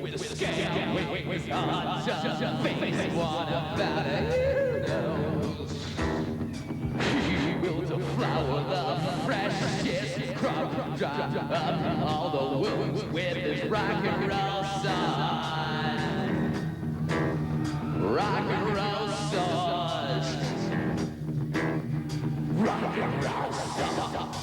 With the Scabbed Wings on just face, what about it? He built a flower, the freshest crop, dropped up all the wounds with his rock and roll song. Rock and roll song. Rock and roll song.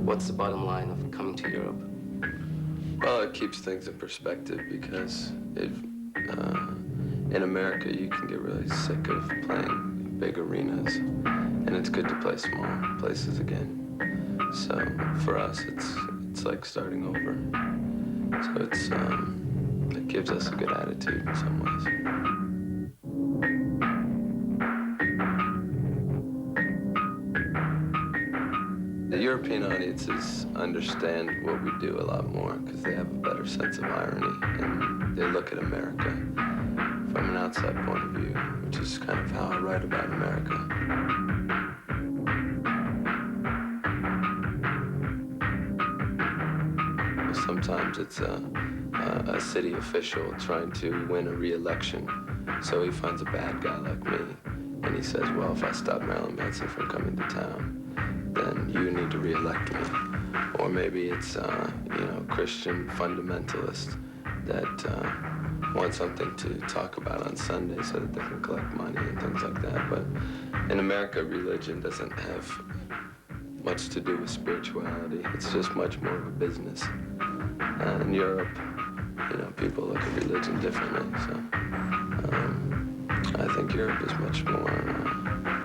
What's the bottom line of coming to Europe? Well, it keeps things in perspective because in America you can get really sick of playing big arenas, and it's good to play small places again. So for us, it's like starting over. So it gives us a good attitude in some ways. The European audiences understand what we do a lot more because they have a better sense of irony, and they look at America from an outside point of view, which is kind of how I write about America. Sometimes it's a city official trying to win a re-election, so he finds a bad guy like me, and he says, well, if I stop Marilyn Manson from coming to town, then you need to re-elect me. Or maybe it's a Christian fundamentalist that wants something to talk about on Sunday so that they can collect money and things like that. But in America, religion doesn't have much to do with spirituality. It's just much more of a business. In Europe, people look at religion differently. So I think Europe is much more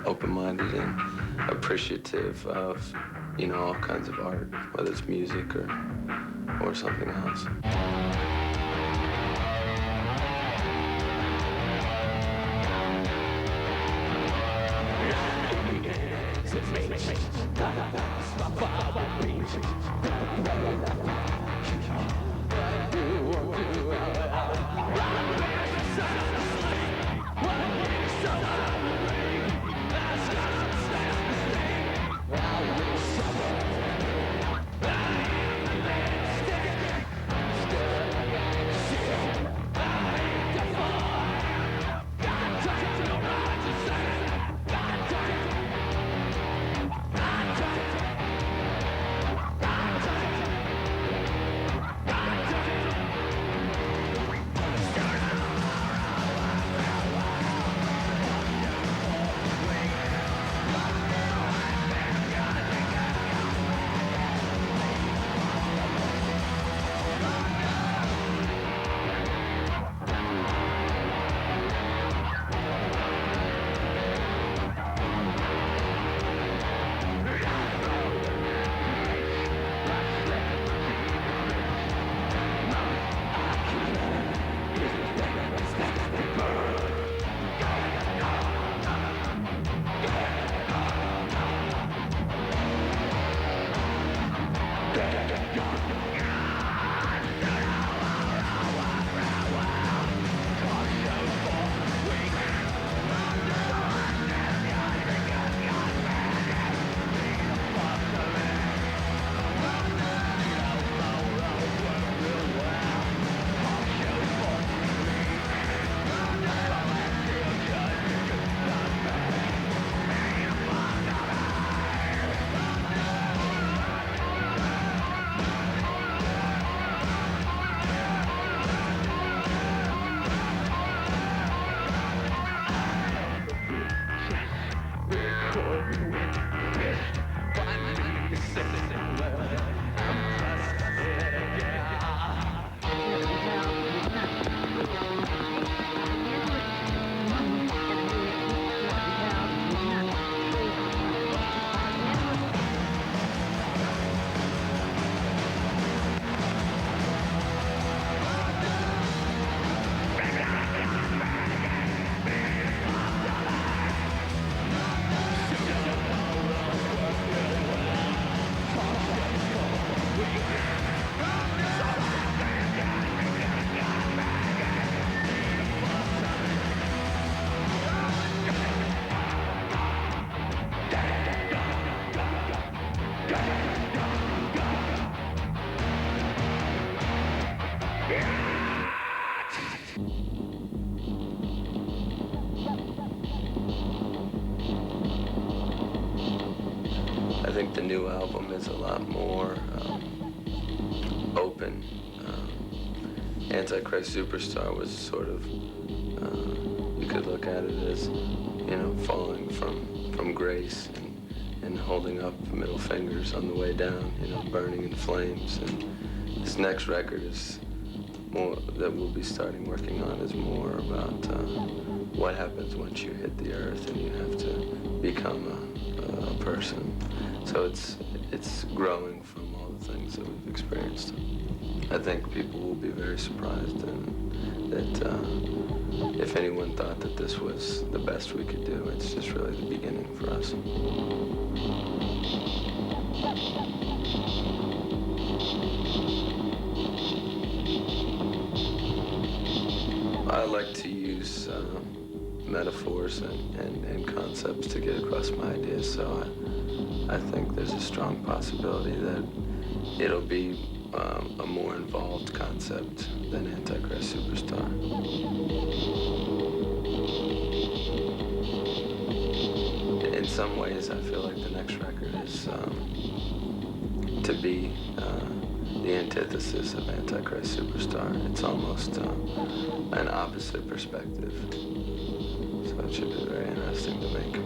open-minded and appreciative of, all kinds of art, whether it's music or something else. I think the new album is a lot more open. Antichrist Superstar was sort of, you could look at it as, you know, falling from grace and holding up middle fingers on the way down, you know, burning in flames. And this next record is more, that we'll be starting working on, is more about what happens once you hit the earth and you have to become a person. So it's growing from all the things that we've experienced. I think people will be very surprised, and that if anyone thought that this was the best we could do, it's just really the beginning for us. I like to use metaphors and concepts to get across my ideas, so I think there's a strong possibility that it'll be a more involved concept than Antichrist Superstar. In some ways, I feel like the next record is to be the antithesis of Antichrist Superstar. It's almost an opposite perspective. So it should be very interesting to make.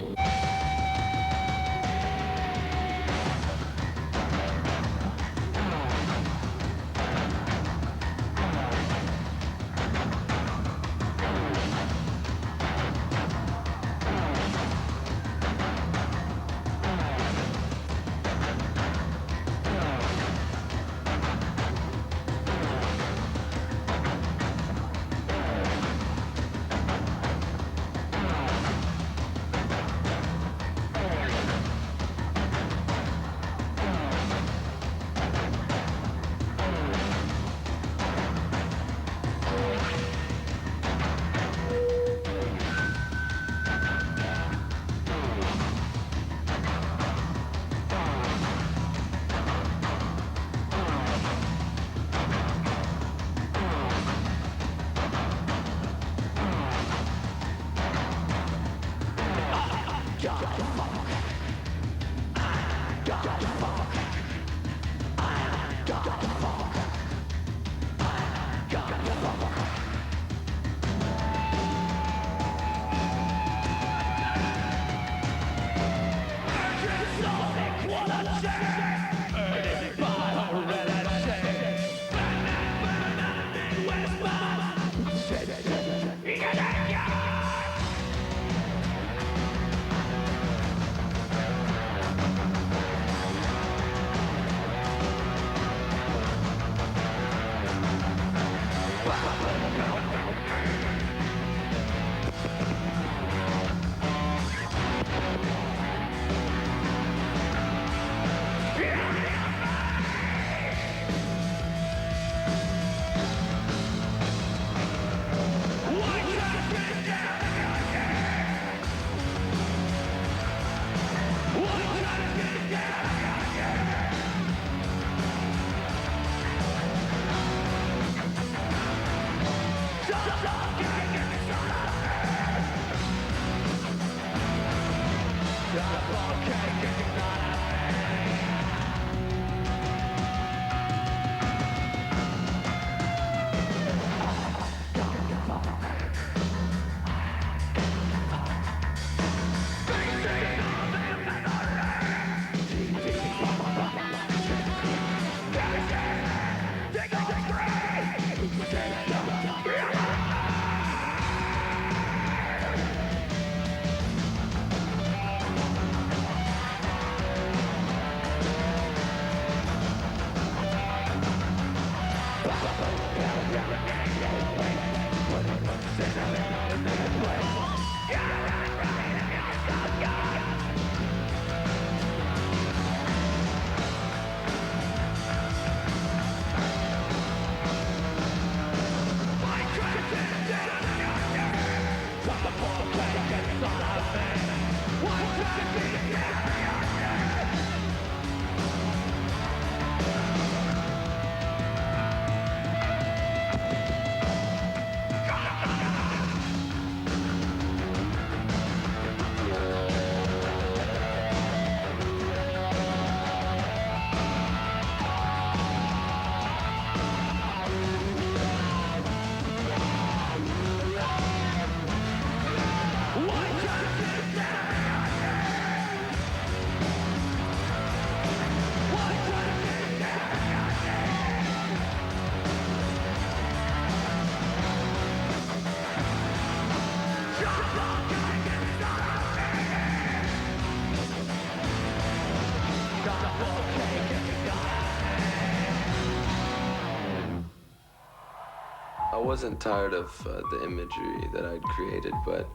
I wasn't tired of the imagery that I'd created, but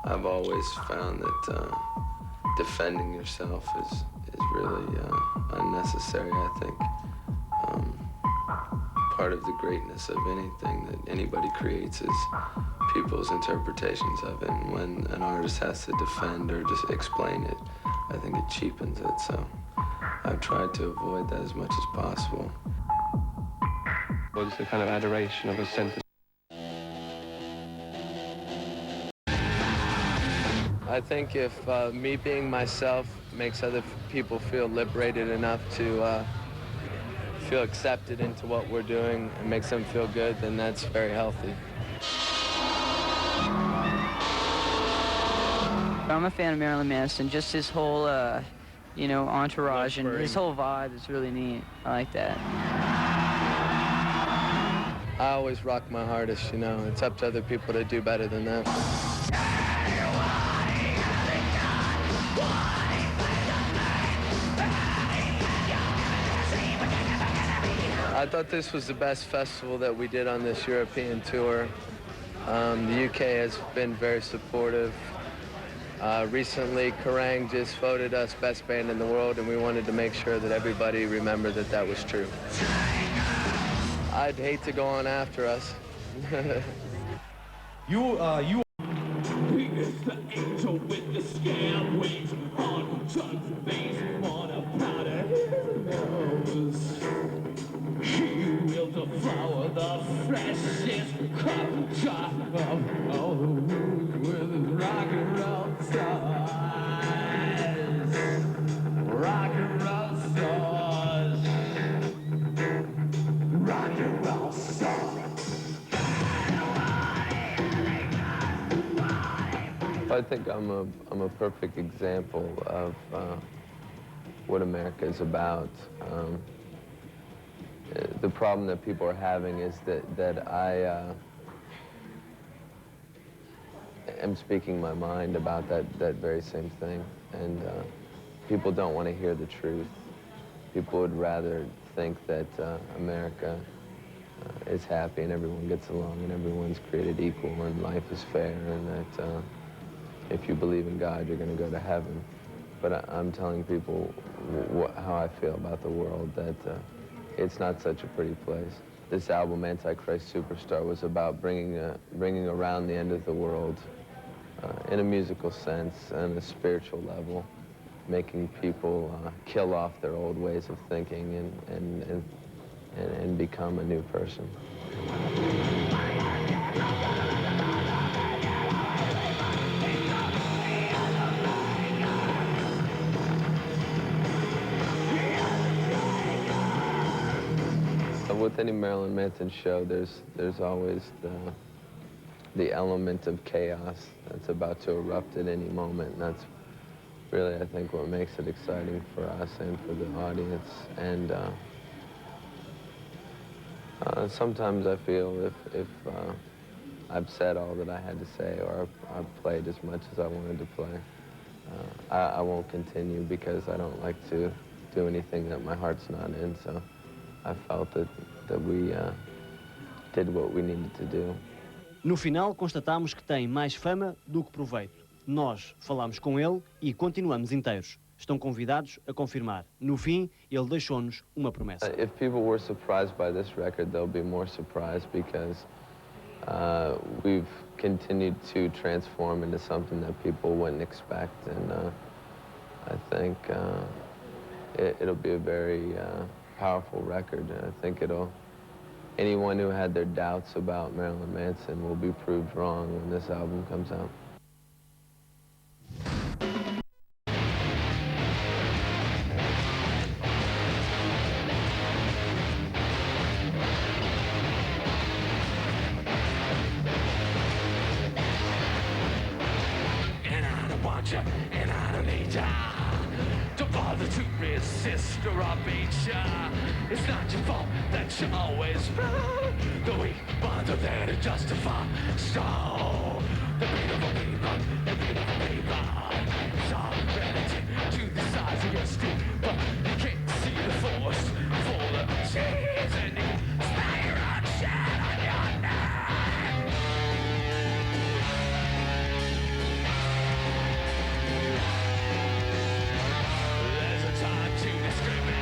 I've always found that defending yourself is really unnecessary, I think. Part of the greatness of anything that anybody creates is people's interpretations of it. And when an artist has to defend or just explain it, I think it cheapens it. So I've tried to avoid that as much as possible. Well, it's a kind of adoration of a sense of... I think if me being myself makes other people feel liberated enough to feel accepted into what we're doing and makes them feel good, then that's very healthy. I'm a fan of Marilyn Manson. Just his whole, you know, entourage and his whole vibe is really neat. I like that. I always rock my hardest, you know. It's up to other people to do better than that. I thought this was the best festival that we did on this European tour. The UK has been very supportive. Recently, Kerrang just voted us best band in the world, and we wanted to make sure that everybody remembered that that was true. I'd hate to go on after us. You He is the angel with the scabbed wings, on tons of bass, on a powder nose. He will deflower the freshest crop of all the wounds with his rock and roll stars. Rock and roll stars. Rock and roll stars. I think I'm a perfect example of what America is about. The problem that people are having is that I am speaking my mind about that very same thing, and people don't want to hear the truth. People would rather think that America is happy and everyone gets along and everyone's created equal and life is fair and that if you believe in God, you're going to go to heaven. But I'm telling people how I feel about the world, that it's not such a pretty place. This album, Antichrist Superstar, was about bringing around the end of the world in a musical sense and a spiritual level, making people kill off their old ways of thinking and become a new person. With any Marilyn Manson show, there's always the element of chaos that's about to erupt at any moment, and that's really, I think, what makes it exciting for us and for the audience. And sometimes I feel if I've said all that I had to say, or I've played as much as I wanted to play, I won't continue because I don't like to do anything that my heart's not in. So I felt that we did what we needed to do. No final, constatamos que tem mais fama do que proveito. Nós falámos com ele e continuamos inteiros. Estão convidados a confirmar. No fim, ele deixou-nos uma promessa. If people were surprised by this record, they'll be more surprised because we've continued to transform into something that people wouldn't expect, and I think it'll be a very powerful record. I think anyone who had their doubts about Marilyn Manson will be proved wrong when this album comes out. And I don't want you, and I don't need ya. Don't bother to resist or I'll beat ya. It's not your fault that you always run. The weak ones are there to justify. So, the beautiful people, the beautiful people. So relative to the size of your stick, but you can't see the force full of cheese, and you can smell your own shit on your neck. There's a time to discriminate.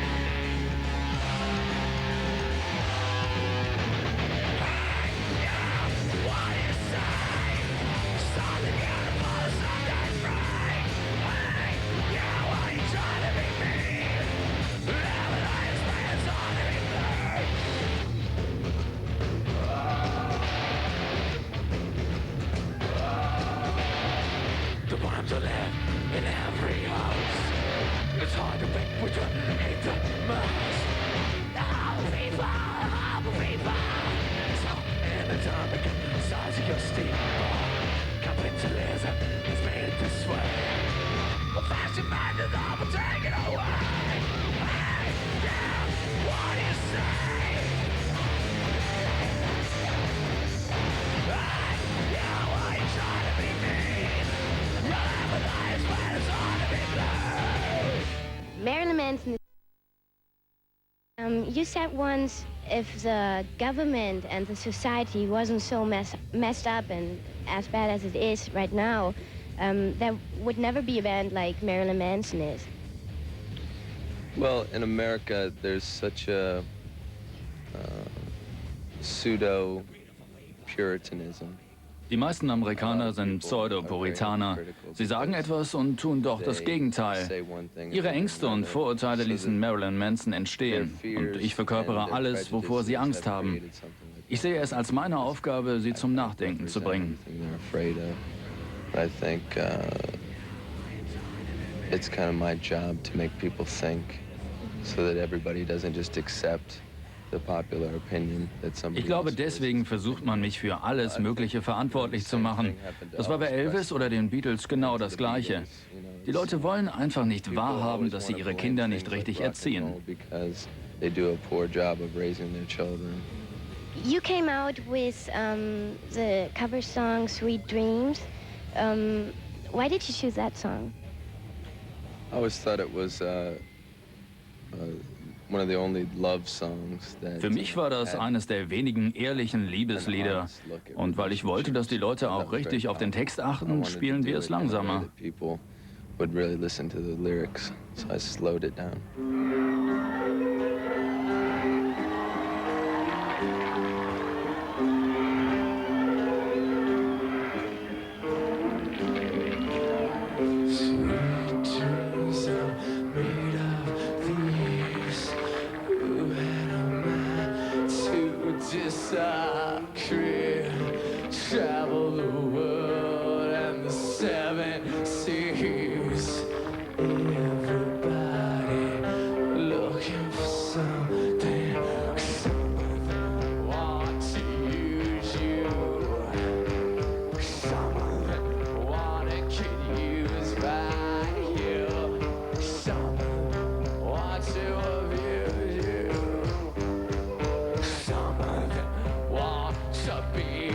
What do you say? Something beautiful, something free. Hey, yeah, why you trying to be mean? Every night is playing something to be blurred. The bombs are left in every house. It's hard to pick which one ain't the most. The humble people. So anatomic size of your steamboat. Capitalism is made this way. The fashion man is all will take it away. Hey, yeah, what do you say? Hey, yeah, why you trying to be mean? Your appetite is when it's hard to be blue. Marilyn Manson. You said once, if the government and the society wasn't so messed up and as bad as it is right now, there would never be a band like Marilyn Manson is. Well, in America, there's such a pseudo-Puritanism. Die meisten Amerikaner sind Pseudo-Puritaner. Sie sagen etwas und tun doch das Gegenteil. Ihre Ängste und Vorurteile ließen Marilyn Manson entstehen. Und ich verkörpere alles, wovor sie Angst haben. Ich sehe es als meine Aufgabe, sie zum Nachdenken zu bringen. I think it's kind of my job to make people think so that everybody doesn't just accept the popular opinion that somebody. Ich glaube, deswegen versucht man mich für alles Mögliche verantwortlich zu machen. Das war bei Elvis oder den Beatles genau das Gleiche. Die Leute wollen einfach nicht wahrhaben, dass sie ihre Kinder nicht richtig erziehen. They do a poor job of raising their children. You came out with the cover song Sweet Dreams. Why did you choose that song? I always thought it was Für mich war das eines der wenigen ehrlichen Liebeslieder. Und weil ich wollte, dass die Leute auch richtig auf den Text achten, spielen wir es langsamer. Would really listen to the lyrics, so I slowed it down. Travel the world and the seven seas. Everybody looking for something. Someone want to use you. Someone wanna get used by you. Someone want to abuse you. Someone want to be.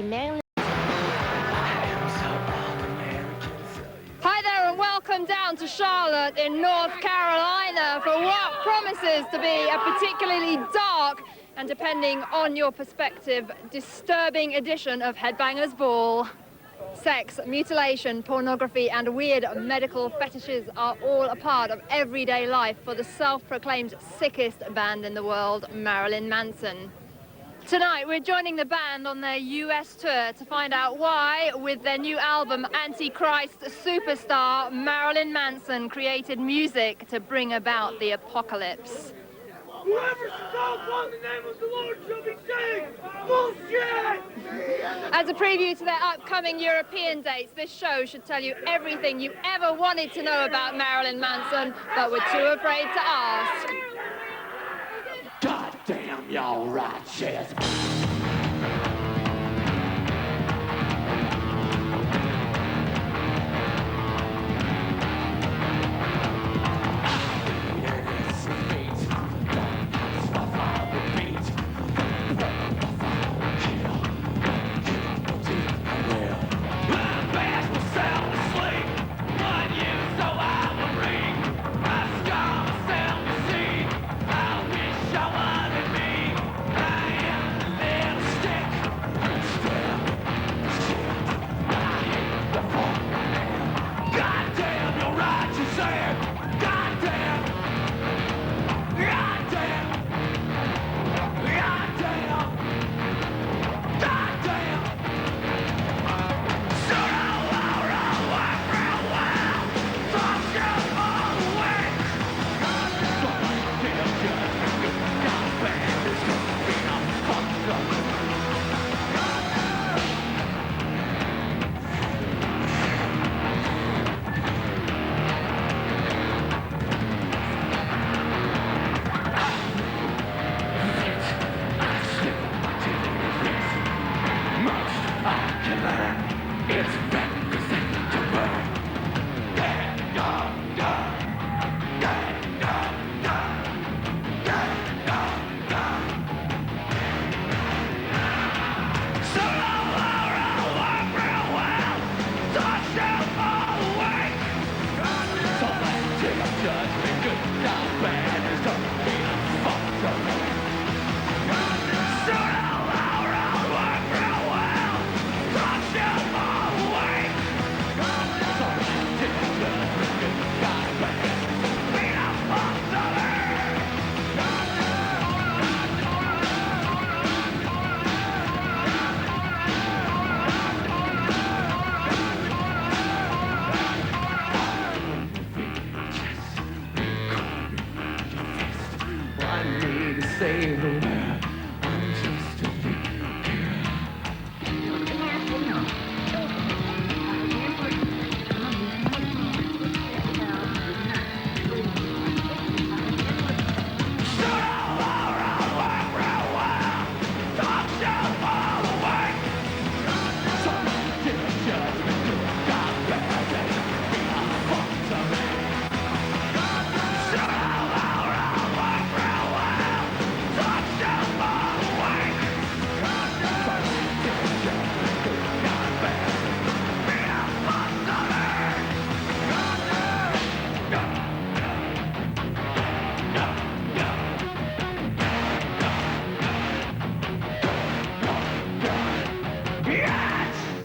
Marilyn. Hi there and welcome down to Charlotte in North Carolina for what promises to be a particularly dark and, depending on your perspective, disturbing edition of Headbangers Ball. Sex, mutilation, pornography and weird medical fetishes are all a part of everyday life for the self-proclaimed sickest band in the world, Marilyn Manson. Tonight we're joining the band on their US tour to find out why, with their new album Antichrist Superstar, Marilyn Manson created music to bring about the apocalypse. Whoever shall call upon the name of the Lord shall be saved! Bullshit! As a preview to their upcoming European dates, this show should tell you everything you ever wanted to know about Marilyn Manson, but were too afraid to ask. God damn y'all righteous.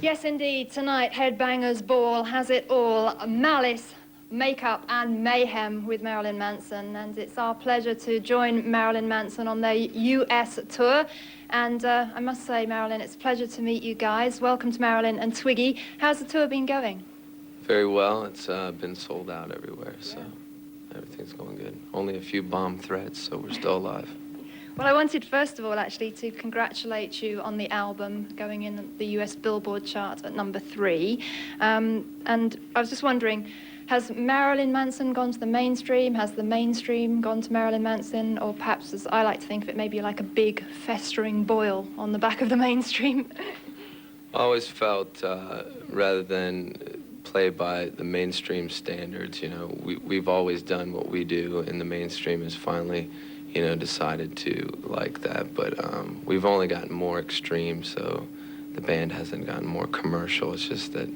Yes, indeed. Tonight, Headbangers Ball has it all. Malice, makeup and mayhem with Marilyn Manson. And it's our pleasure to join Marilyn Manson on their US tour. And I must say, Marilyn, it's a pleasure to meet you guys. Welcome to Marilyn and Twiggy. How's the tour been going? Very well. It's been sold out everywhere, so everything's going good. Only a few bomb threats, so we're still alive. Well, I wanted, first of all, actually, to congratulate you on the album going in the US Billboard chart at #3. And I was just wondering, has Marilyn Manson gone to the mainstream? Has the mainstream gone to Marilyn Manson? Or perhaps, as I like to think of it, maybe like a big festering boil on the back of the mainstream? I always felt, rather than play by the mainstream standards, you know, we've always done what we do, and the mainstream has finally, you know, decided to like that. But we've only gotten more extreme, so the band hasn't gotten more commercial. It's just that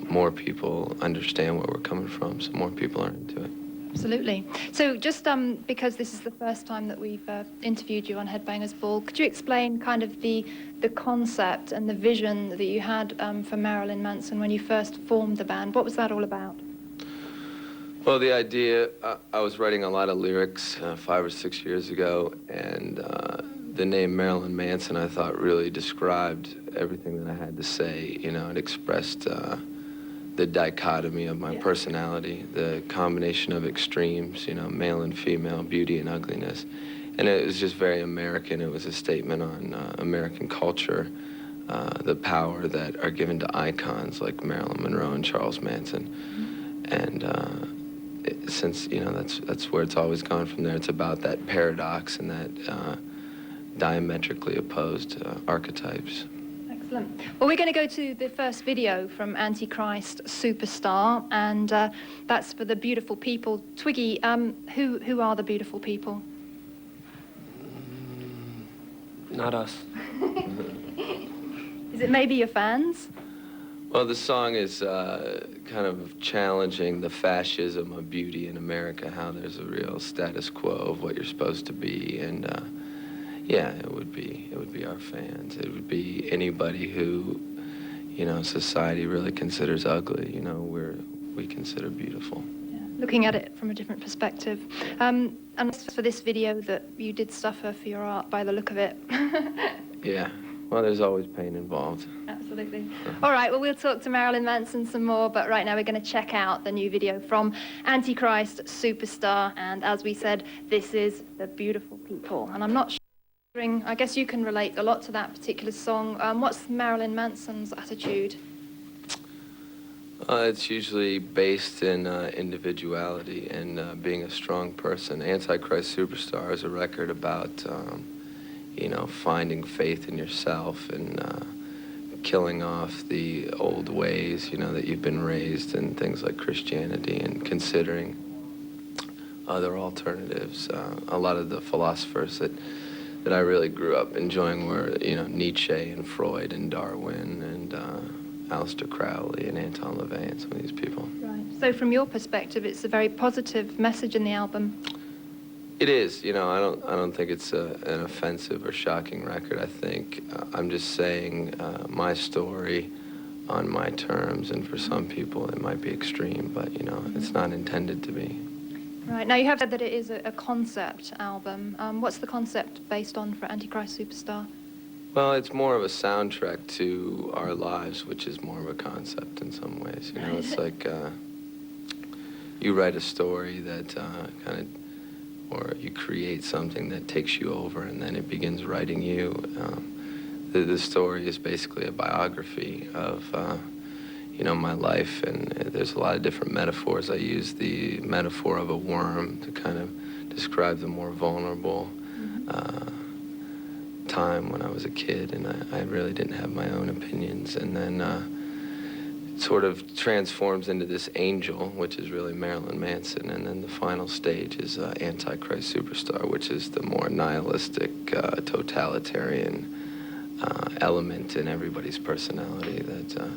more people understand where we're coming from, so more people are into it. Absolutely. So just because this is the first time that we've interviewed you on Headbangers Ball, could you explain kind of the concept and the vision that you had for Marilyn Manson when you first formed the band? What was that all about? Well, the idea, I was writing a lot of lyrics 5 or 6 years ago, and the name Marilyn Manson, I thought, really described everything that I had to say. You know, it expressed the dichotomy of my personality, the combination of extremes, you know, male and female, beauty and ugliness. And it was just very American. It was a statement on American culture, the power that are given to icons like Marilyn Monroe and Charles Manson. And since, you know, that's where it's always gone from there. It's about that paradox and that diametrically opposed archetypes. Excellent. Well, we're going to go to the first video from Antichrist Superstar, and that's for the beautiful people. Twiggy, who are the beautiful people? Not us. Is it maybe your fans? Well, the song is kind of challenging the fascism of beauty in America, how there's a real status quo of what you're supposed to be, and yeah, it would be our fans. It would be anybody who, you know, society really considers ugly. You know, we consider beautiful. Yeah, looking at it from a different perspective. And for this video that you did suffer for your art by the look of it. Yeah. Well, there's always pain involved. Absolutely. All right, well, we'll talk to Marilyn Manson some more, but right now we're going to check out the new video from Antichrist Superstar. And as we said, this is The Beautiful People. And I'm not sure, I guess you can relate a lot to that particular song. What's Marilyn Manson's attitude? It's usually based in individuality and being a strong person. Antichrist Superstar is a record about you know, finding faith in yourself and killing off the old ways, that you've been raised in things like Christianity and considering other alternatives. A lot of the philosophers that I really grew up enjoying were, Nietzsche and Freud and Darwin and Aleister Crowley and Anton LaVey and some of these people. Right. So from your perspective, it's a very positive message in the album. It is. I don't think it's an offensive or shocking record. I think I'm just saying my story on my terms, and for some people it might be extreme, but it's not intended to be. Right. Now you have said that it is a concept album. What's the concept based on for Antichrist Superstar? Well, it's more of a soundtrack to our lives, which is more of a concept in some ways. It's like you write a story that or you create something that takes you over, and then it begins writing you. The story is basically a biography of, my life, and there's a lot of different metaphors. I use the metaphor of a worm to kind of describe the more vulnerable time when I was a kid, and I really didn't have my own opinions, and then it sort of transforms into this angel, which is really Marilyn Manson, and then the final stage is Antichrist Superstar, which is the more nihilistic, totalitarian element in everybody's personality. That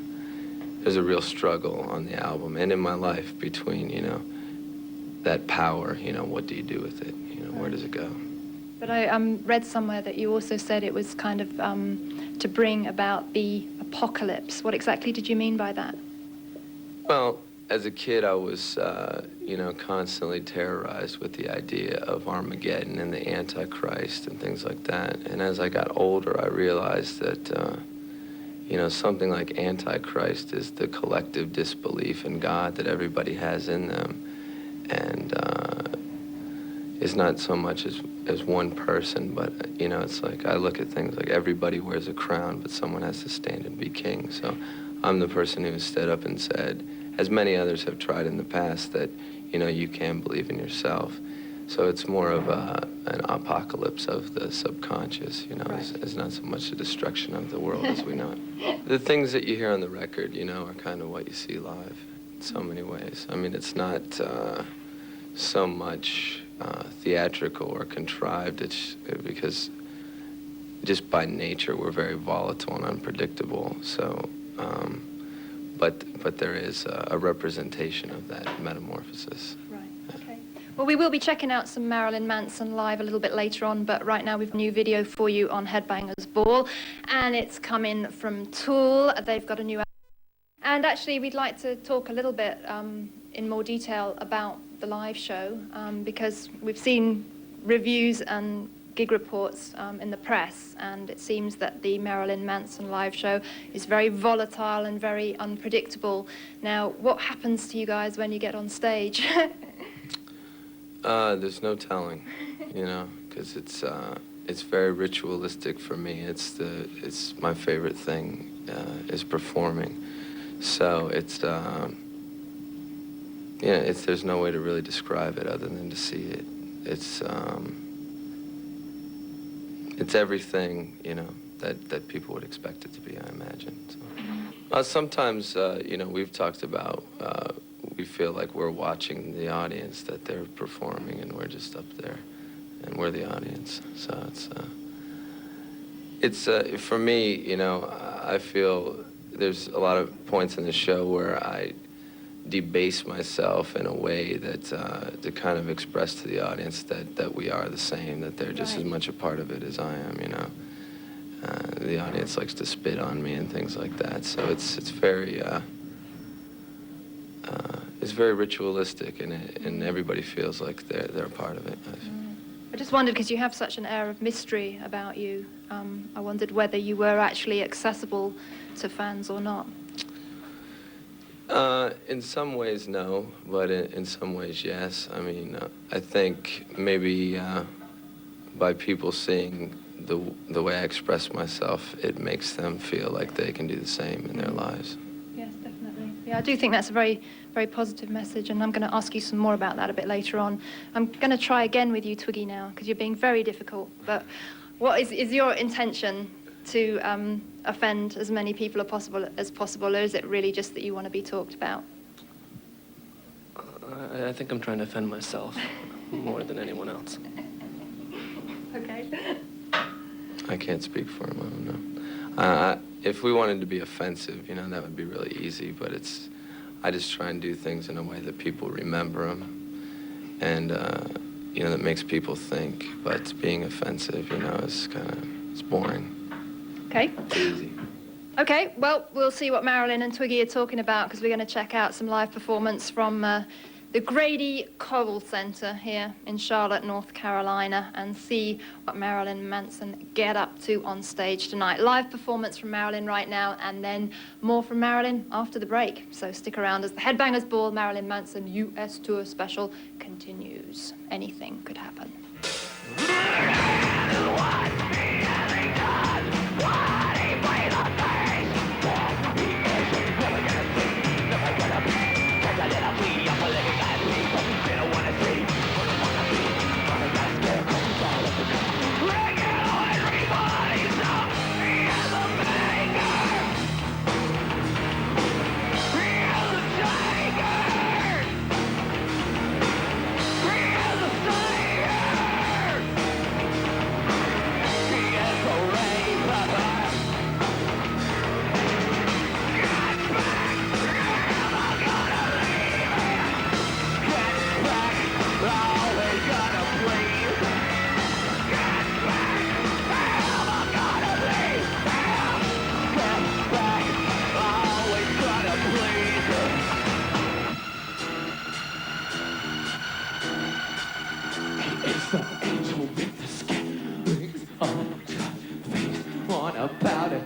there's a real struggle on the album and in my life between, that power, what do you do with it? Where does it go? But I read somewhere that you also said it was kind of to bring about the apocalypse. What exactly did you mean by that? Well, as a kid, I was, constantly terrorized with the idea of Armageddon and the Antichrist and things like that. And as I got older, I realized that, something like Antichrist is the collective disbelief in God that everybody has in them. And it's not so much as one person, but, it's like I look at things like everybody wears a crown, but someone has to stand and be king. So I'm the person who stood up and said, as many others have tried in the past, that, you can believe in yourself. So it's more of an apocalypse of the subconscious, Right. It's not so much the destruction of the world as we know it. The things that you hear on the record, are kind of what you see live in so many ways. I mean, it's not so much theatrical or contrived. It's because just by nature we're very volatile and unpredictable. So, but there is a representation of that metamorphosis. Right. Okay. Well, we will be checking out some Marilyn Manson live a little bit later on, but right now we've a new video for you on Headbangers Ball, and it's coming from Tool. They've got a new album. And actually, we'd like to talk a little bit in more detail about the live show, because we've seen reviews and gig reports in the press, and it seems that the Marilyn Manson live show is very volatile and very unpredictable. Now, what happens to you guys when you get on stage? There's no telling, because it's very ritualistic for me. It's my favorite thing is performing. So there's no way to really describe it other than to see it. It's everything, that people would expect it to be, I imagine. So. Sometimes, we've talked about, we feel like we're watching the audience, that they're performing, and we're just up there, and we're the audience. So it's for me, I feel there's a lot of points in the show where I debase myself in a way that to kind of express to the audience that we are the same, that they're just as much a part of it as I am, The audience likes to spit on me and things like that, so it's very ritualistic, and everybody feels like they're a part of it. I just wondered, because you have such an air of mystery about you, I wondered whether you were actually accessible to fans or not. In some ways, no, but in some ways, yes. I mean, I think maybe by people seeing the way I express myself, it makes them feel like they can do the same in their lives. Yes, definitely. Yeah, I do think that's a very, very positive message, and I'm going to ask you some more about that a bit later on. I'm going to try again with you, Twiggy, now, because you're being very difficult. But what is your intention to offend as many people as possible, or is it really just that you want to be talked about? I think I'm trying to offend myself more than anyone else. Okay. I can't speak for him, I don't know. If we wanted to be offensive, you know, that would be really easy, but I just try and do things in a way that people remember them, and, you know, that makes people think, but being offensive, you know, is it's boring. Okay. It's easy. Okay, well, we'll see what Marilyn and Twiggy are talking about, because we're going to check out some live performance from the Grady Choral Center here in Charlotte, North Carolina, and see what Marilyn Manson get up to on stage tonight. Live performance from Marilyn right now, and then more from Marilyn after the break. So stick around as the Headbangers Ball Marilyn Manson US Tour Special continues. Anything could happen. About it.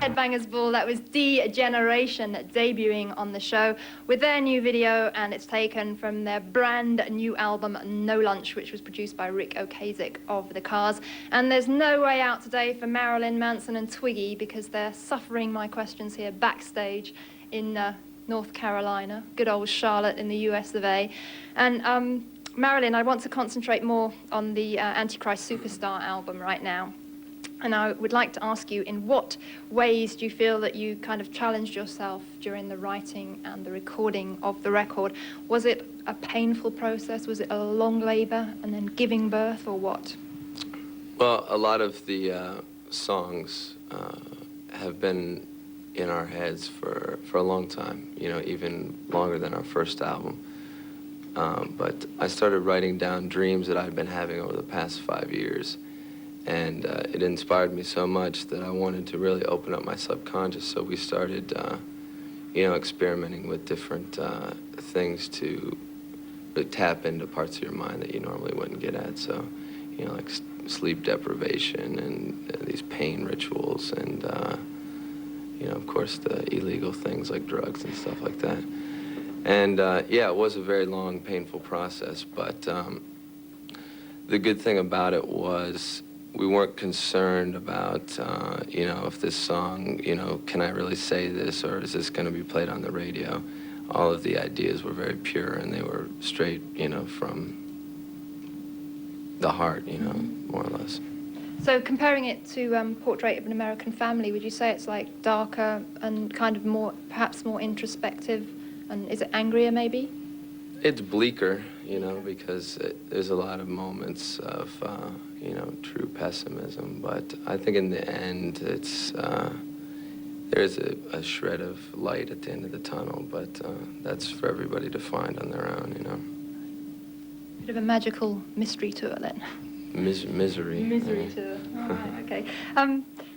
Headbangers Ball, that was D-Generation debuting on the show with their new video, and it's taken from their brand new album No Lunch, which was produced by Rick Ocasek of The Cars. And there's no way out today for Marilyn Manson and Twiggy, because they're suffering my questions here backstage in North Carolina, good old Charlotte in the US of A. And Marilyn, I want to concentrate more on the Antichrist Superstar album right now. And I would like to ask you, in what ways do you feel that you kind of challenged yourself during the writing and the recording of the record? Was it a painful process? Was it a long labor and then giving birth, or what? Well, a lot of the songs have been in our heads for a long time, you know, even longer than our first album. But I started writing down dreams that I'd been having over the past 5 years. And it inspired me so much that I wanted to really open up my subconscious. So we started, you know, experimenting with different things to really tap into parts of your mind that you normally wouldn't get at. So, you know, like sleep deprivation and these pain rituals and, you know, of course, the illegal things like drugs and stuff like that. And, yeah, it was a very long, painful process. But the good thing about it was we weren't concerned about, you know, if this song, you know, can I really say this, or is this going to be played on the radio? All of the ideas were very pure, and they were straight, you know, from the heart, you know, more or less. So comparing it to Portrait of an American Family, would you say it's like darker and kind of more, perhaps more introspective, and is it angrier maybe? It's bleaker, you know, because there's a lot of moments of, you know, true pessimism. But I think in the end, it's, there is a shred of light at the end of the tunnel, but that's for everybody to find on their own, you know. Bit of a magical mystery tour then. Misery. Misery tour. All right, okay.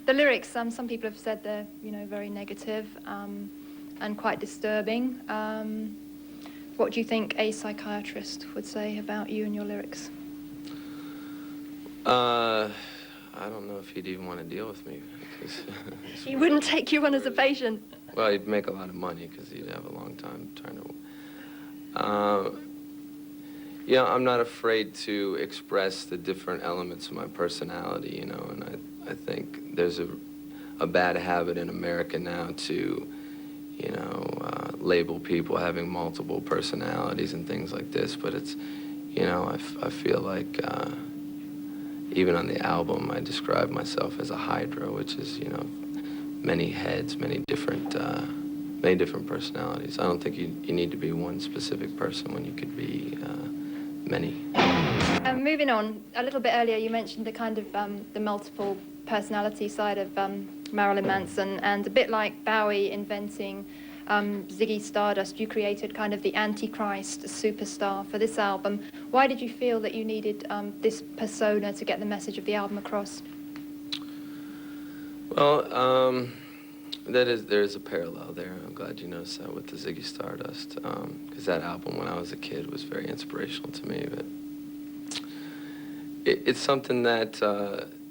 The lyrics, some people have said they're, you know, very negative and quite disturbing. What do you think a psychiatrist would say about you and your lyrics? I don't know if he'd even want to deal with me. He wouldn't take you on as a patient. Well, he'd make a lot of money because he'd have a long time trying to... Yeah, I'm not afraid to express the different elements of my personality, you know, and I think there's a bad habit in America now to, you know, label people having multiple personalities and things like this, but it's, you know, I feel like even on the album I describe myself as a hydra, which is, you know, many heads, many different personalities. I don't think you need to be one specific person when you could be many. Moving on, a little bit earlier you mentioned the kind of the multiple personality side of Marilyn Manson, and a bit like Bowie inventing Ziggy Stardust, you created kind of the Antichrist superstar for this album. Why did you feel that you needed this persona to get the message of the album across? Well, there is a parallel there. I'm glad you noticed that with the Ziggy Stardust, because that album when I was a kid was very inspirational to me. But it's something that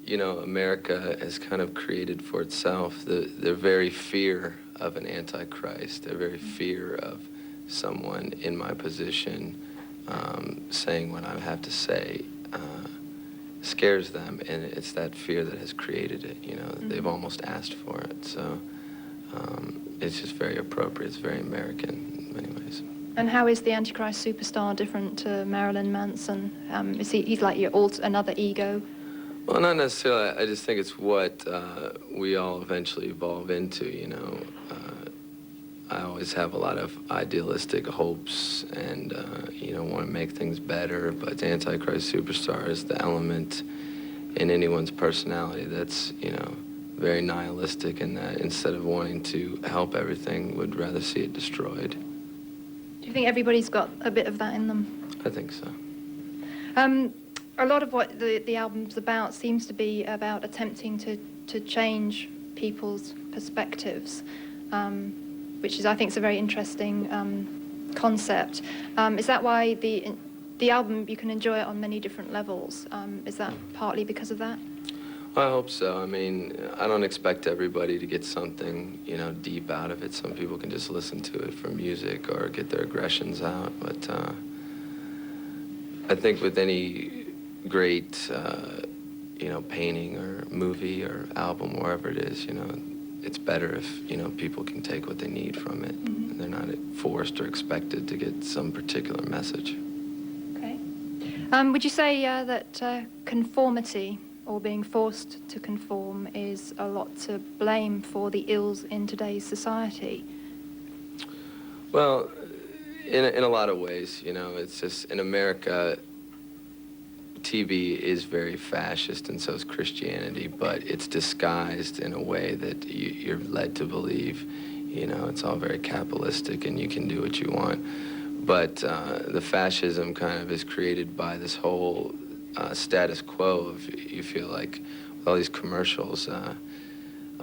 you know, America has kind of created for itself. Their very fear of an antichrist, their very fear of someone in my position saying what I have to say scares them, and it's that fear that has created it. You know, they've almost asked for it, so it's just very appropriate. It's very American in many ways. And how is the Antichrist superstar different to Marilyn Manson? Is he's like your another ego? Well, not necessarily. I just think it's what we all eventually evolve into, you know. I always have a lot of idealistic hopes and, you know, want to make things better, but the Antichrist superstar is the element in anyone's personality that's, you know, very nihilistic, and that instead of wanting to help everything, would rather see it destroyed. Do you think everybody's got a bit of that in them? I think so. A lot of what the album's about seems to be about attempting to change people's perspectives, which is, I think, is a very interesting concept. Is that why the album, you can enjoy it on many different levels? Is that partly because of that? I hope so. I mean, I don't expect everybody to get something, you know, deep out of it. Some people can just listen to it for music or get their aggressions out. But I think with any great, you know, painting or movie or album, wherever it is, you know, it's better if, you know, people can take what they need from it. And they're not forced or expected to get some particular message. Okay. Would you say that conformity, or being forced to conform, is a lot to blame for the ills in today's society? Well, in a lot of ways, you know, it's just in America, TV is very fascist, and so is Christianity, but it's disguised in a way that you're led to believe, you know, it's all very capitalistic and you can do what you want. But the fascism kind of is created by this whole status quo of, you feel like with all these commercials, oh,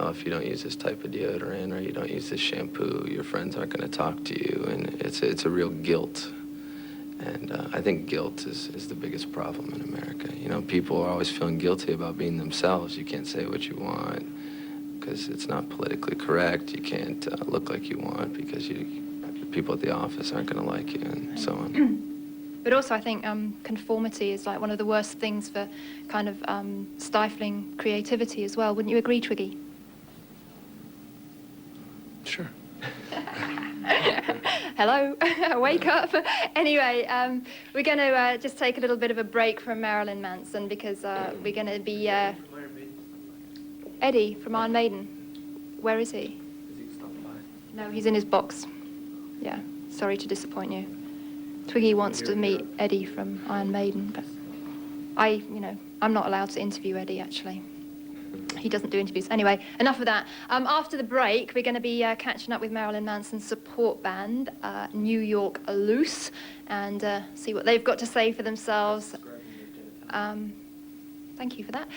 if you don't use this type of deodorant or you don't use this shampoo, your friends aren't going to talk to you, and it's a real guilt. And I think guilt is the biggest problem in America. You know, people are always feeling guilty about being themselves. You can't say what you want because it's not politically correct. You can't look like you want because people at the office aren't going to like you, and so on. But also, I think conformity is like one of the worst things for kind of stifling creativity as well. Wouldn't you agree, Twiggy? Sure. Hello, wake up. Anyway, we're going to just take a little bit of a break from Marilyn Manson because we're going to be Eddie from Iron Maiden. Where is he? No, he's in his box. Yeah, sorry to disappoint you. Twiggy wants to meet Eddie from Iron Maiden, but I'm not allowed to interview Eddie, actually. He doesn't do interviews. Anyway, enough of that. After the break, we're going to be catching up with Marilyn Manson's support band, New York Loose, and see what they've got to say for themselves. Thank you for that.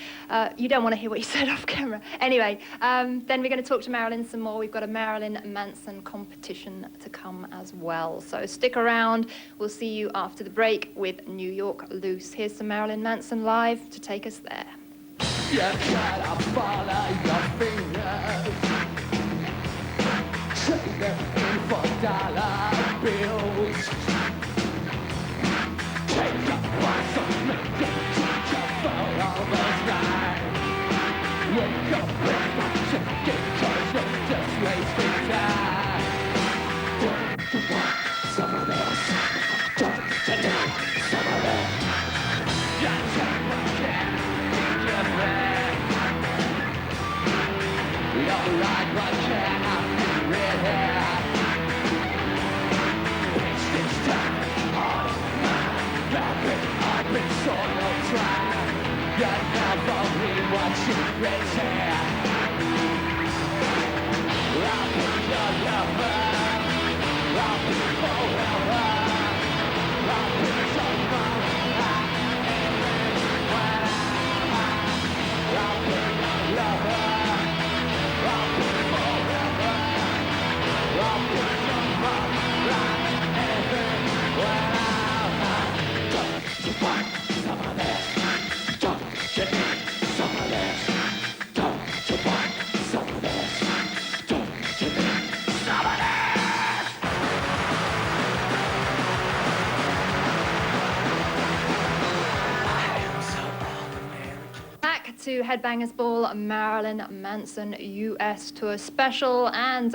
You don't want to hear what you said off camera. Anyway, then we're going to talk to Marilyn some more. We've got a Marilyn Manson competition to come as well. So stick around. We'll see you after the break with New York Loose. Here's some Marilyn Manson live to take us there. You gotta follow your fingers. Trade them in for dollar bills. Take a bus and make it teach a photo this night. Wake up and watch it get cause you're just wasting time. Don't you want some of this? Don't you need some of this? You take what can in your bag. You're right, but can't be red hair. It's this time on my rapid I've been solo trying. You never read what you raise here. I'll be your lover. I'll be forever. I'll be your mama. I'll be your lover. I'll be forever. I'll be your mama. Don't you want some of this? Don't you need some of this? Don't you want some of this? Don't you need some of this? Back to Headbangers Ball, Marilyn Manson US Tour Special, and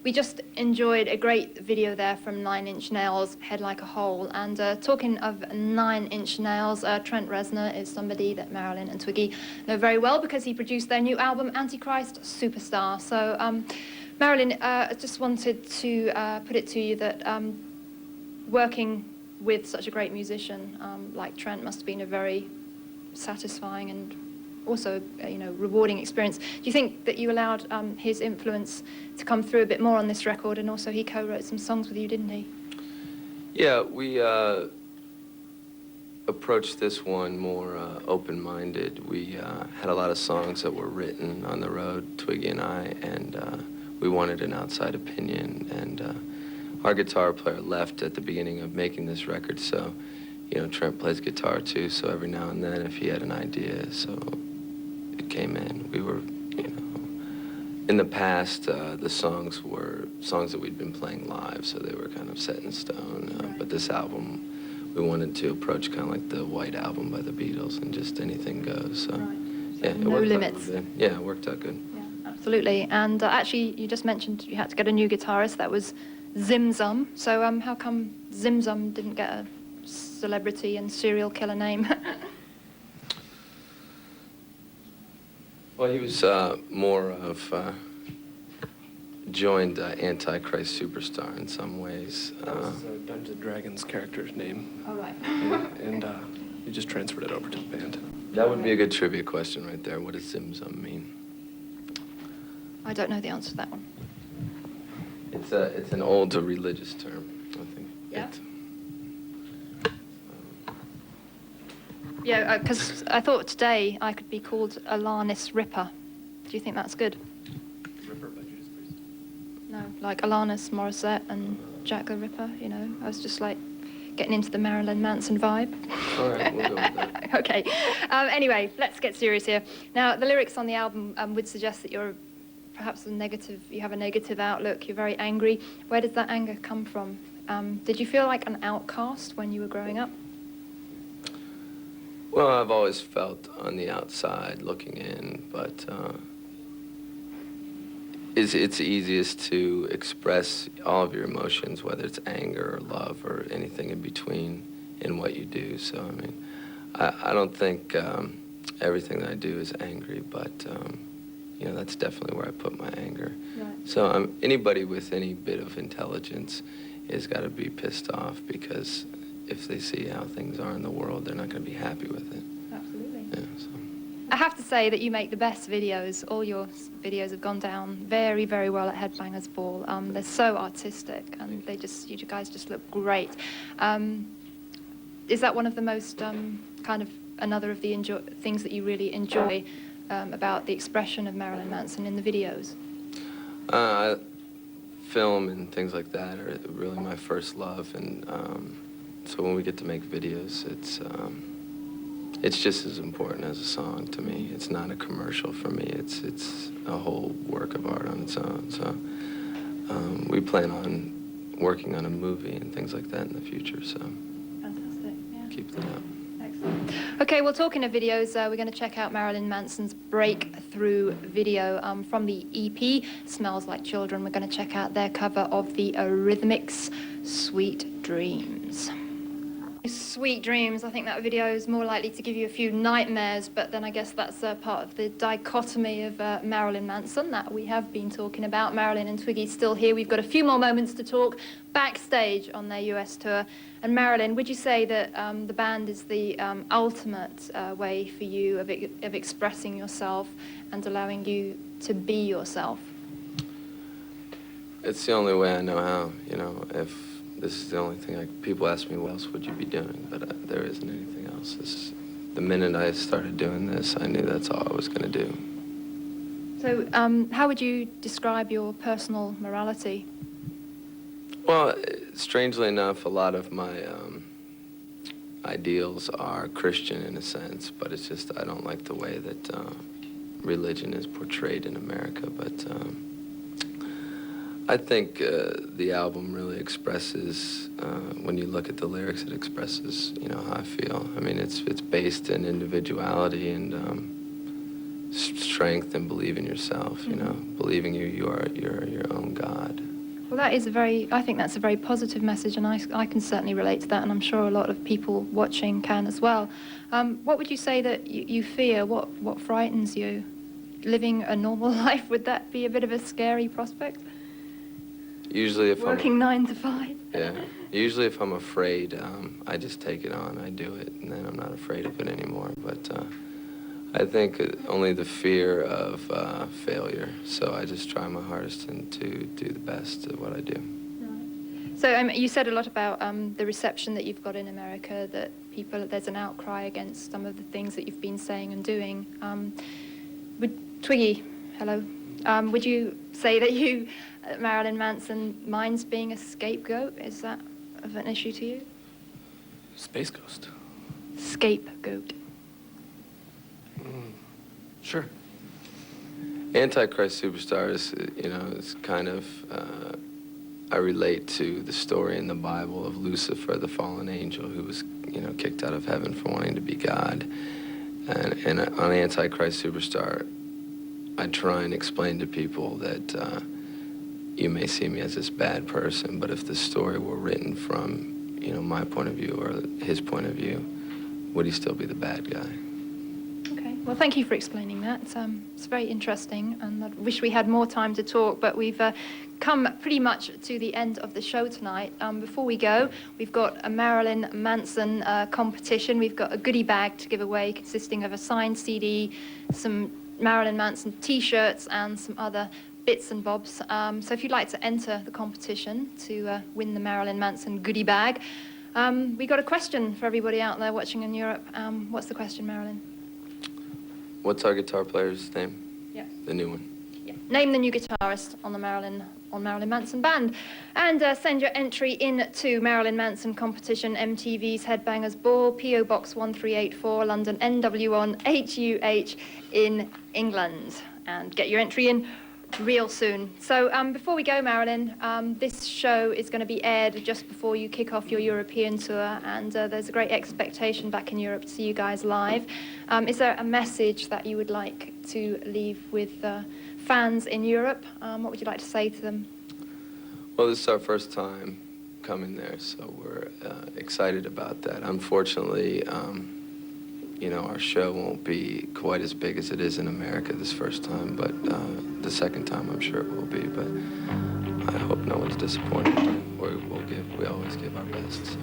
we just enjoyed a great video there from 9 Inch Nails, Head Like a Hole. And talking of 9 Inch Nails, Trent Reznor is somebody that Marilyn and Twiggy know very well because he produced their new album, Antichrist Superstar. So, Marilyn, I just wanted to put it to you that working with such a great musician like Trent must have been a very satisfying and also, rewarding experience. Do you think that you allowed his influence to come through a bit more on this record, and also he co-wrote some songs with you, didn't he? Yeah, we approached this one more open-minded. We had a lot of songs that were written on the road, Twiggy and I, and we wanted an outside opinion. And our guitar player left at the beginning of making this record, so Trent plays guitar too, so every now and then if he had an idea, so it came in. We were, in the past, the songs were songs that we'd been playing live, so they were kind of set in stone. Right. But this album, we wanted to approach kind of like the White Album by the Beatles, and just anything goes. So, Right. yeah, it No worked limits. out good. Yeah, it worked out good. Yeah, absolutely. And actually, you just mentioned you had to get a new guitarist. That was Zim-Zum. So how come Zim-Zum didn't get a celebrity and serial killer name? Well, he was more of joined Antichrist Superstar in some ways. That was Dungeons & Dragons character's name. Oh, right. And we just transferred it over to the band. That would be a good trivia question right there. What does Zim-Zum mean? I don't know the answer to that one. It's an old religious term, I think. Yeah? Yeah, because I thought today I could be called Alanis Ripper. Do you think that's good? Ripper by Judas Priest. No, like Alanis Morissette and Jack the Ripper, I was just like getting into the Marilyn Manson vibe. All right, we'll go with that. Okay. Anyway, let's get serious here. Now, the lyrics on the album would suggest that you're perhaps you have a negative outlook, you're very angry. Where does that anger come from? Did you feel like an outcast when you were growing up? Well, I've always felt on the outside looking in, but it's easiest to express all of your emotions, whether it's anger or love or anything in between in what you do. So, I mean, I don't think everything that I do is angry, but, that's definitely where I put my anger. Right. So anybody with any bit of intelligence has got to be pissed off, because if they see how things are in the world, they're not going to be happy with it. Absolutely. Yeah, so. I have to say that you make the best videos. All your videos have gone down very, very well at Headbangers Ball. They're so artistic, and you guys just look great. Is that one of the most kind of another of the things that you really enjoy about the expression of Marilyn Manson in the videos? Film and things like that are really my first love, and so when we get to make videos, it's just as important as a song to me. It's not a commercial for me. It's a whole work of art on its own. So we plan on working on a movie and things like that in the future. So fantastic. Yeah. Keep that up. Excellent. Okay, well, talking of videos, we're going to check out Marilyn Manson's breakthrough video from the EP, Smells Like Children. We're going to check out their cover of the Eurythmics' Sweet Dreams. Sweet Dreams, I think that video is more likely to give you a few nightmares, but then I guess that's part of the dichotomy of Marilyn Manson that we have been talking about. Marilyn and Twiggy still here. We've got a few more moments to talk backstage on their US tour. And Marilyn, would you say that the band is the ultimate way for you of expressing yourself and allowing you to be yourself? It's the only way I know how, you know. If this is the only thing people ask me, what else would you be doing? But there isn't anything else. The minute I started doing this, I knew that's all I was going to do. So how would you describe your personal morality? Well, strangely enough, a lot of my ideals are Christian in a sense, but it's just I don't like the way that religion is portrayed in America. But I think the album really expresses, when you look at the lyrics, it expresses, you know, how I feel. I mean, it's based in individuality and strength and believe in yourself, you know, believing you're your own God. Well, I think that's a very positive message, and I can certainly relate to that, and I'm sure a lot of people watching can as well. What would you say that you fear? What frightens you? Living a normal life, would that be a bit of a scary prospect? Usually if Working 9 to 5? Yeah. Usually if I'm afraid, I just take it on, I do it, and then I'm not afraid of it anymore. But I think only the fear of failure. So I just try my hardest to do the best at what I do. Right. So you said a lot about the reception that you've got in America, that there's an outcry against some of the things that you've been saying and doing. Twiggy, hello. Would you say that Marilyn Manson minds being a scapegoat? Is that of an issue to you? Space Ghost. Scapegoat. Sure. Antichrist Superstar is, you know, it's kind of, I relate to the story in the Bible of Lucifer, the fallen angel, who was, you know, kicked out of heaven for wanting to be God. And on Antichrist Superstar, I try and explain to people that you may see me as this bad person, but if the story were written from, you know, my point of view or his point of view, would he still be the bad guy? Okay, well, thank you for explaining that. It's very interesting, and I wish we had more time to talk, but we've come pretty much to the end of the show tonight. Before we go, we've got a Marilyn Manson competition. We've got a goodie bag to give away consisting of a signed CD, some Marilyn Manson t-shirts, and some other bits and bobs. So if you'd like to enter the competition to win the Marilyn Manson goodie bag, we got a question for everybody out there watching in Europe. What's the question, Marilyn? What's our guitar player's name? Yeah. The new one. Yeah. Name the new guitarist on the Marilyn Manson band, and send your entry in to Marilyn Manson competition, MTV's Headbangers Ball, PO Box 1384, London NW1 HUH in England, and get your entry in real soon. So before we go, Marilyn, this show is going to be aired just before you kick off your European tour, and there's a great expectation back in Europe to see you guys live. Is there a message that you would like to leave with fans in Europe? What would you like to say to them? Well, this is our first time coming there, so we're excited about that. Unfortunately, you know, our show won't be quite as big as it is in America this first time, but the second time I'm sure it will be. But I hope no one's disappointed. We always give our best. So.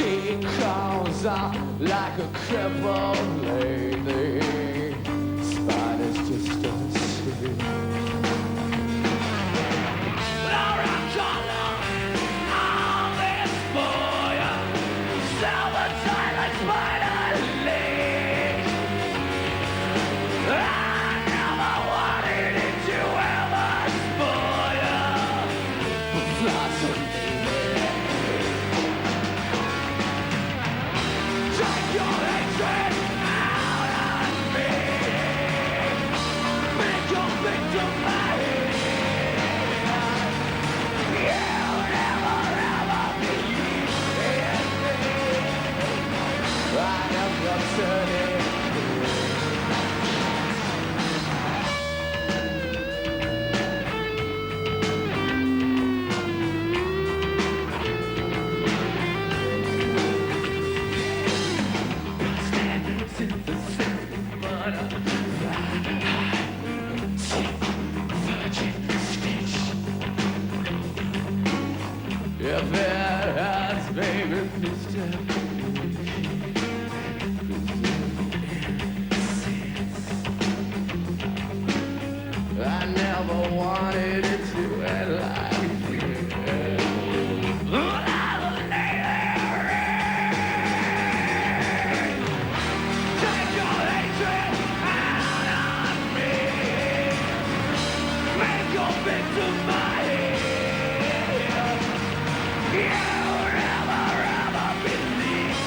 She crawls out like a crippled lady. Spiders just don't see. Laura color on this boy. Silver silent spider league. I never wanted it to ever spoil. Blossom. Take your hatred out on me. Make your victim mine. You'll never ever believe in me. I am your turning. If it has baby, I never wanted it to end like this. Take your hatred out on me. Make your victim mine. You'll never ever believe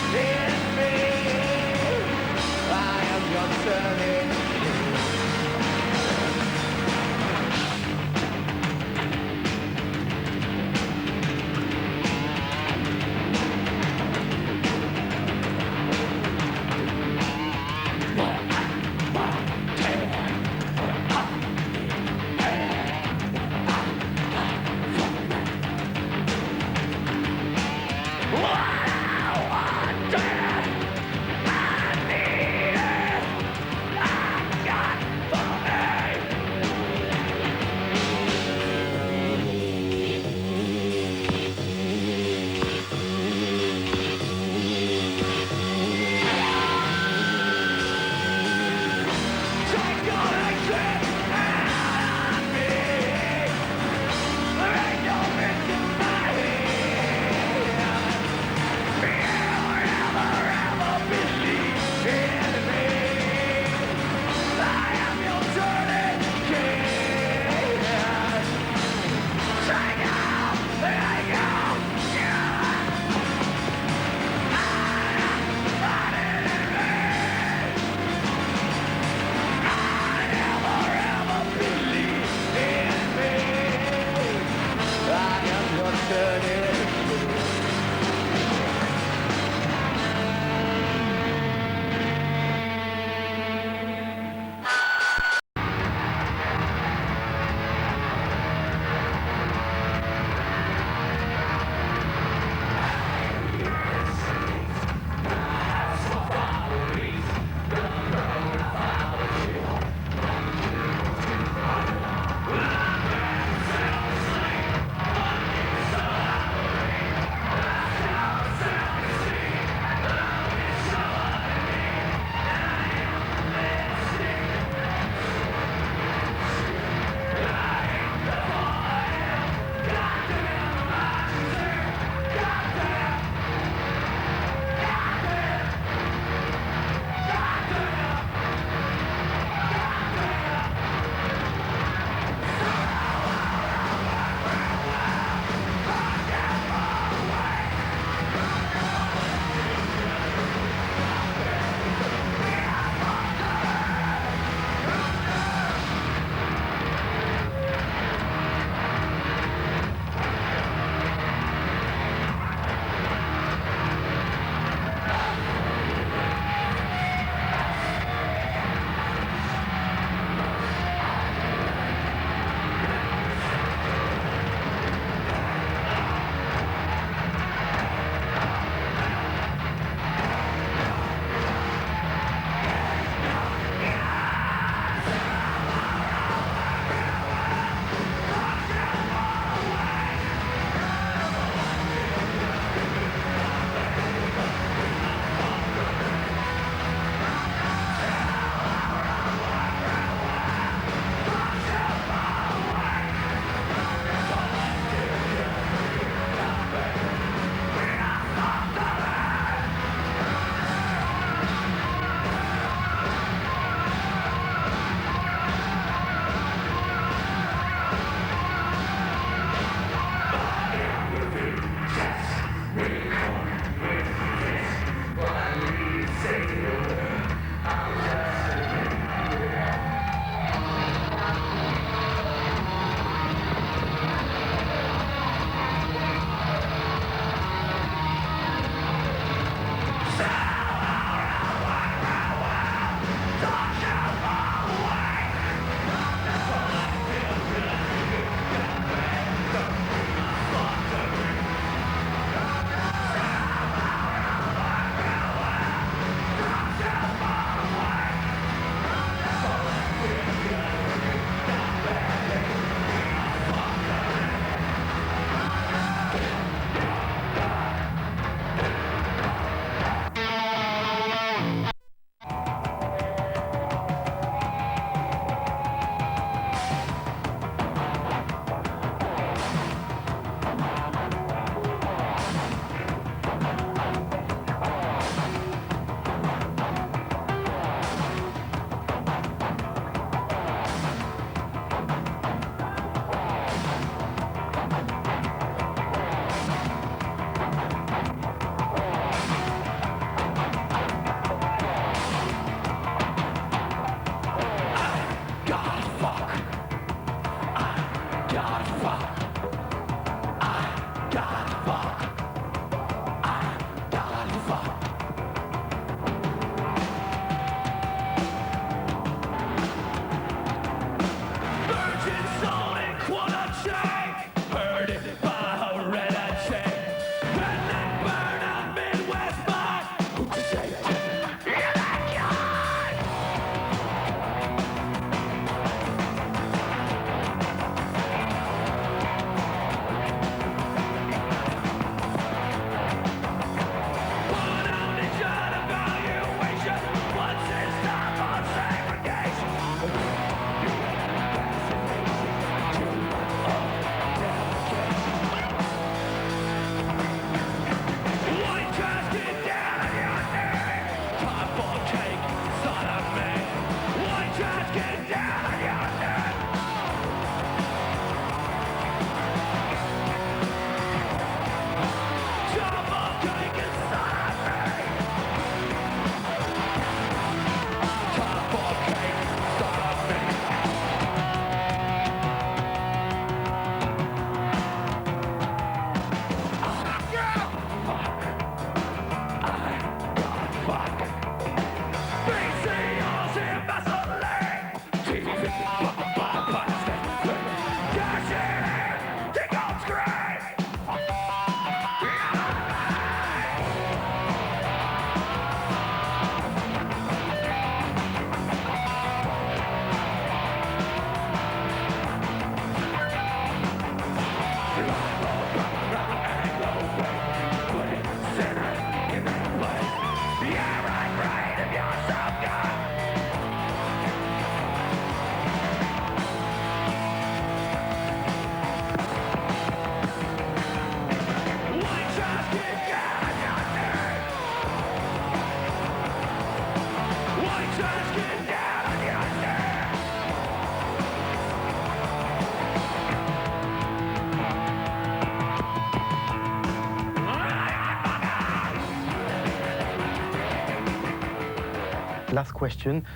Last question.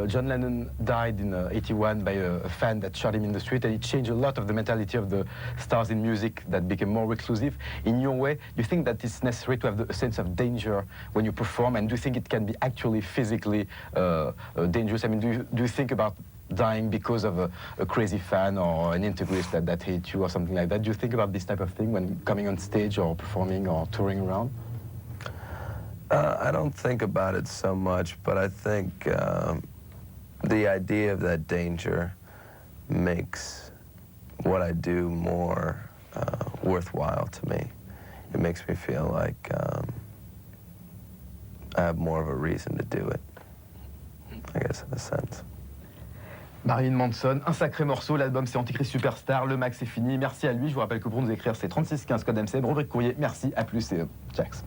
John Lennon died in '81 by a fan that shot him in the street, and it changed a lot of the mentality of the stars in music that became more reclusive. In your way, do you think that it's necessary to have a sense of danger when you perform, and do you think it can be actually physically dangerous? I mean, do you think about dying because of a crazy fan or an integrist that hates you or something like that? Do you think about this type of thing when coming on stage or performing or touring around? I don't think about it so much, but I think the idea of that danger makes what I do more worthwhile to me. It makes me feel like I have more of a reason to do it, I guess, in a sense. Marilyn Manson, un sacré morceau, l'album c'est Antichrist Superstar, le max est fini, merci à lui, je vous rappelle que pour nous écrire c'est 3615 code MCM, rubrique courrier, merci, à plus et Jax.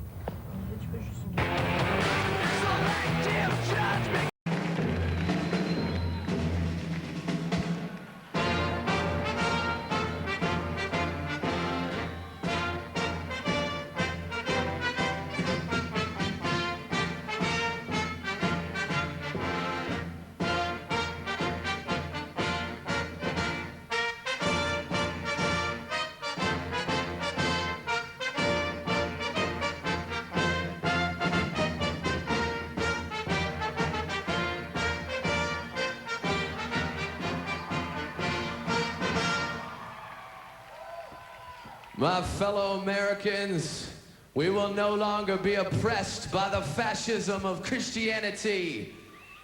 My fellow Americans, we will no longer be oppressed by the fascism of Christianity.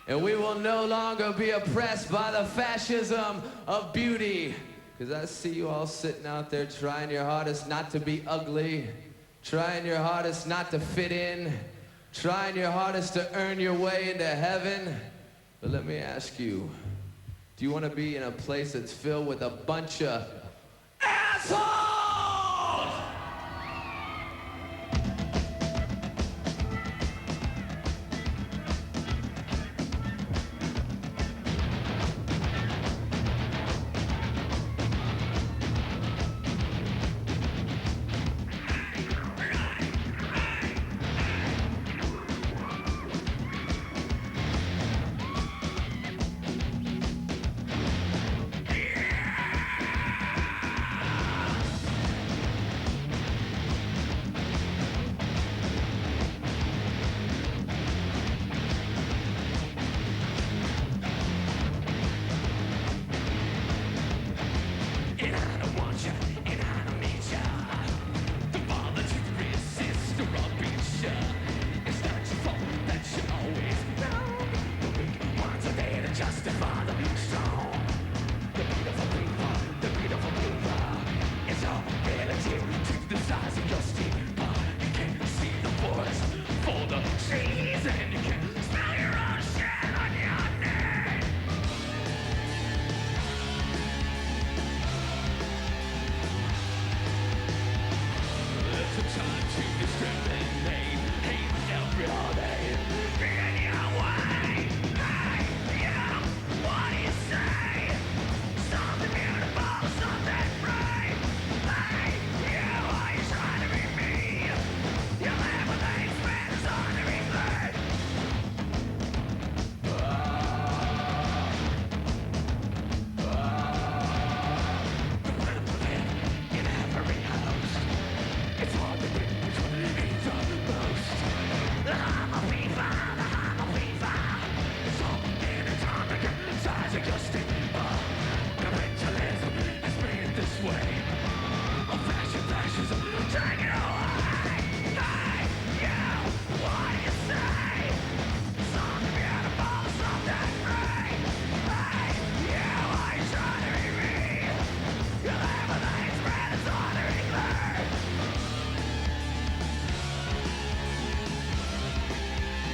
And we will no longer be oppressed by the fascism of beauty. Because I see you all sitting out there trying your hardest not to be ugly, trying your hardest not to fit in, trying your hardest to earn your way into heaven. But let me ask you, do you want to be in a place that's filled with a bunch of assholes?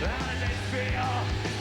How does it feel?